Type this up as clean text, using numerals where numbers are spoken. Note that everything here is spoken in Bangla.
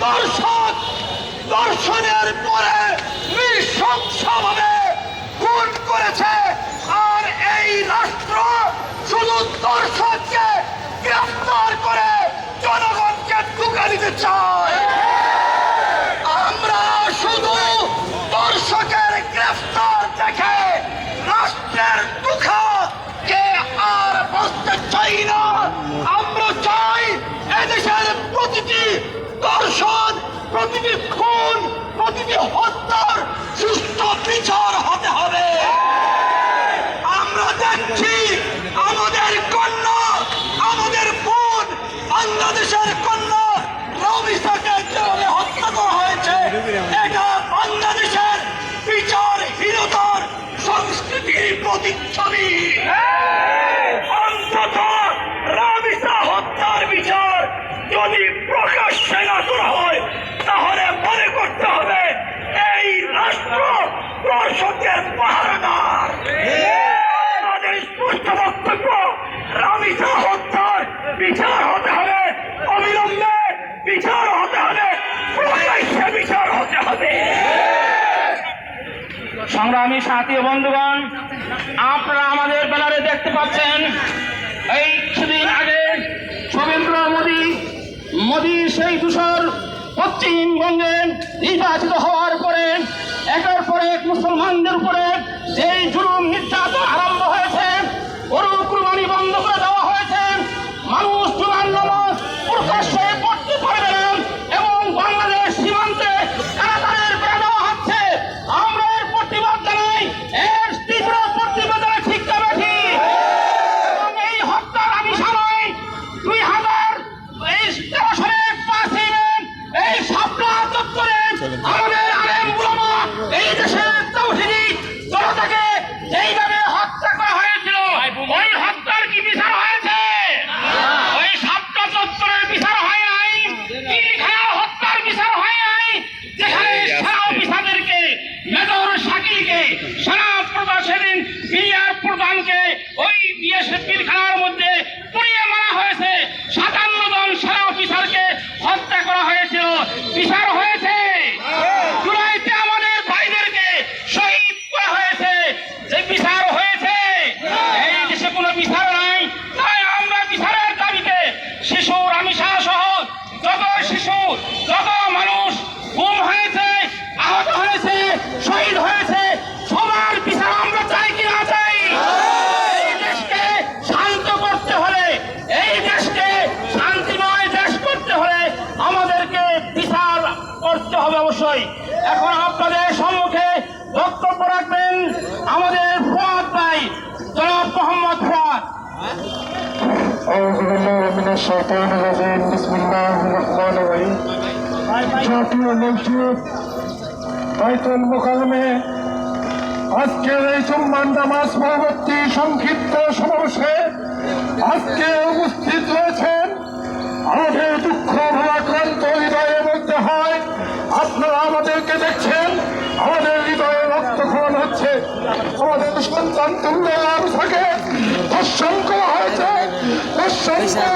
দর্শক দর্শনের পরে নৃশংসভাবে খুন করেছে। আর এই রাষ্ট্র শুধু দর্শককে গ্রেফতার করে জনগণকে ঢুকে দিতে চায়। আমরা শুধু দর্শকের গ্রেফতার দেখে রাষ্ট্রের দুঃখকে আর বসতে চাই না। আমরা চাই এদেশের প্রতিটি দর্শন, প্রতিটি খুন, প্রতিটি হত্যার সুষ্ঠু বিচার হতে হবে। আমরা দেখছি আমাদের কন্যা, আমাদের বোন, বাংলাদেশের কন্যা রামিসাকে যেভাবে হত্যা করা হয়েছে, এটা বাংলাদেশের বিচারহীনতার সংস্কৃতির প্রতিচ্ছবি। অন্তত রামিসা হত্যার বিচার যদি প্রকাশ্যে না করা হয়, তাহলে মনে করতে হবে এই রাষ্ট্র দর্শকের পাহারাদার। আমাদের স্পষ্ট বক্তব্য, রামিসা হত্যার বিচার হতে হবে, অবিলম্বে বিচার হতে হবে, প্রকাশ্যে বিচার হতে হবে। সংগ্রামী সাথী ও বন্ধুগণ, আপনারা আমাদের ব্যানারে দেখতে পাচ্ছেন এই কিছুদিন আগে শুভেন্দু মোদী সেই দূষর পশ্চিমবঙ্গে নির্বাচিত হওয়ার পরে একের পর এক মুসলমানদের উপরে যেই জুলুম নির্যাতন আরম্ভ হয়েছে, গরু কুরবানি বন্ধ করে দেওয়া হয়েছে, মানুষ জুমার নামাজ প্রকাশ্যে পড়তে পারবে না এবং বাংলাদেশ সীমান্তে কারাগারের বেড়া দেওয়া হচ্ছে। আমরা এর প্রতিবাদ জানাই, এর তীব্র প্রতিবাদ জানাই, ঠিক না বেঠি? এবং এই হত্যার আমিষা নয় 2013 সালের 5ই মে এই শাপলা চত্বরে আমাদের আলেম উলামা এই দেশের তাওহীদি জনতাকে যেইভাবে হত্যা করা হয়েছিল, ওই হত্যার কি বিচার হয়েছে? ওই শাপলা চত্বরের বিচার হয় নাই, পিলখানা হত্যার বিচার হয় নাই, যেখানে সেনা অফিসারদেরকে, মেজর শাকিলকে, সেনা প্রধান সেদিন বিয়ার প্রধানকে ওই বিএসএফ পিলখানার মধ্যে পুড়িয়ে মারা হয়েছে। 57 জন সেনা অফিসারকে হত্যা করা হয়েছিল, বিচার হয়েছে। জুলাইতে আমাদের ভাইদেরকে শহীদ করা হয়েছে, যে বিচার হয়েছে। এই দেশে কোনো বিচার নাই, তাই আমরা বিচারের দাবিতে শিশু রামিসা সহ যত শিশু, যত মানুষ গুম হয়েছে, আহত হয়েছে, শহীদ হয়েছে, সবার বিচার আমরা চাই কি না চাই? এই দেশকে শান্ত করতে হলে, এই দেশকে শান্তিময় দেশ করতে হলে আমাদেরকে বিচার করতে হবে অবশ্যই। এখন আপনাদের সম্মুখে বক্তব্য রাখবেন আমাদের ফুয়াদ ভাই, জনাব মোহাম্মদ ফুয়াদ। জাতীয় মসজিদ বাইতুল মুকাররমে আজকের এই জুম্মার নামাজ পরবর্তী সংক্ষিপ্ত সমাবেশে আজকে উপস্থিত রয়েছেন আমাদের দুঃখ ভারাক্রান্ত হৃদয়ের মধ্যে হয়। আপনারা আমাদেরকে দেখছেন, আমাদের হৃদয়ে রক্তক্ষরণ হচ্ছে। আমাদের সন্তান তুল্য থাকে ধর্ষণ করা হয়েছে, ধর্ষণ করে